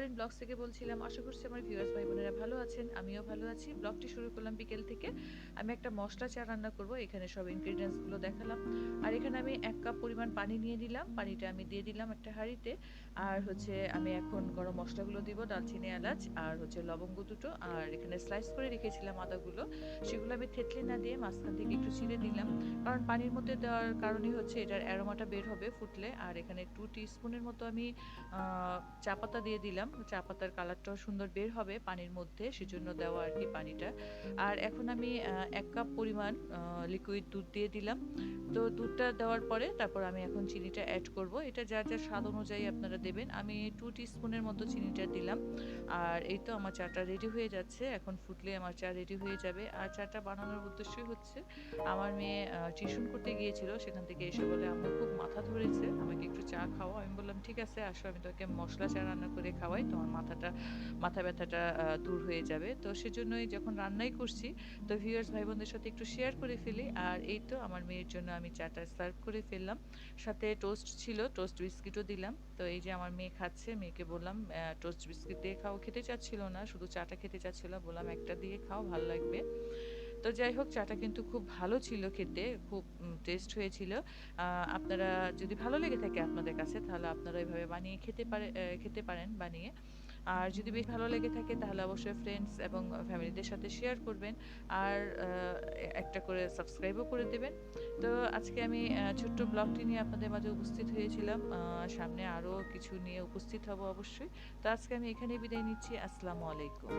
Orin blogs থেকে বলছিলাম। আশা করছি আমার ভিউয়ার্স ভাই বোনেরা ভালো আছেন, আমিও ভালো আছি। ব্লগটি শুরু করলাম বিকেল থেকে। আমি একটা মশলা চা রান্না করব, এখানে সব ইনগ্রিডিয়েন্টসগুলো দেখালাম। আর এখানে আমি 1 কাপ পরিমাণ পানি নিয়ে নিলাম, পানিটা আমি দিয়ে দিলাম একটা হাঁড়িতে। আর হচ্ছে আমি এখন গরম মশলাগুলো দিব, দারচিনি, এলাচ আর হচ্ছে লবঙ্গ দুটো, আর এখানে স্লাইস করে রেখেছিলাম আদাগুলো, সেগুলো আমি থেতলে না দিয়ে মাঝখান থেকে একটু চিড়ে দিলাম, কারণ পানির মধ্যে দেওয়ার কারণই হচ্ছে এটার অ্যারোমাটা বের হবে ফুটলে। আর এখানে 2 টিস্পুনের মতো আমি চা পাতা দিয়ে দিলাম, চা পাতার কালারটাও সুন্দর বের হবে পানির মধ্যে, সেজন্য দেওয়া আর কি পানিটা। আর এখন আমি 1 কাপ পরিমাণ লিকুইড দুধ দিয়ে দিলাম। তো দুধটা দেওয়ার পরে তারপর আমি এখন চিনিটা অ্যাড করব, এটা যার যার স্বাদ অনুযায়ী আপনারা দেবেন। আমি 2 টিস্পুনের মতো চিনিটা দিলাম। আর এই তো আমার চাটা রেডি হয়ে যাচ্ছে, এখন ফুটলে আমার চা রেডি হয়ে যাবে। আর চাটা বানানোর উদ্দেশ্যই হচ্ছে আমার মেয়ে টিউশন করতে গিয়েছিল, সেখান থেকে এসে বলে আম্মু খুব মাথা ধরেছে, আমাকে একটু চা খাওয়াও। আমি বললাম ঠিক আছে আসো, আমি তোকে মশলা চা রান্না করে খাওয়াই, তোমার মাথা ব্যথাটা দূর হয়ে যাবে। তো সেজন্যই যখন রান্নাই করছি, তো ভিউয়ার্স ভাই বোনদের সাথে একটু শেয়ার করে ফেলি। আর এই তো আমার মেয়ের জন্য আমি চাটা সার্ভ করে ফেললাম, সাথে টোস্ট ছিল, টোস্ট বিস্কিটও দিলাম। তো এই যে আমার মেয়ে খাচ্ছে, মেয়েকে বললাম টোস্ট বিস্কিট দিয়ে খাও, খেতে চাচ্ছিল না, শুধু চাটা খেতে চাচ্ছিল, বললাম একটা দিয়ে খাও ভালো লাগবে। তো যাই হোক, চাটা কিন্তু খুব ভালো ছিল খেতে, খুব টেস্ট হয়েছিল। আপনারা যদি ভালো লেগে থাকে আপনাদের কাছে, তাহলে আপনারা এভাবে বানিয়ে খেতে পারেন বানিয়ে। আর যদি বেশ ভালো লেগে থাকে তাহলে অবশ্যই ফ্রেন্ডস এবং ফ্যামিলিদের সাথে শেয়ার করবেন। আর একটা করে সাবস্ক্রাইবও করে দেবেন। তো আজকে আমি ছোট্ট ব্লগটি নিয়ে আপনাদের মাঝে উপস্থিত হয়েছিলাম। সামনে আরও কিছু নিয়ে উপস্থিত হব অবশ্যই। তো আজকে আমি এখানেই বিদায় নিচ্ছি। আসসালামু আলাইকুম।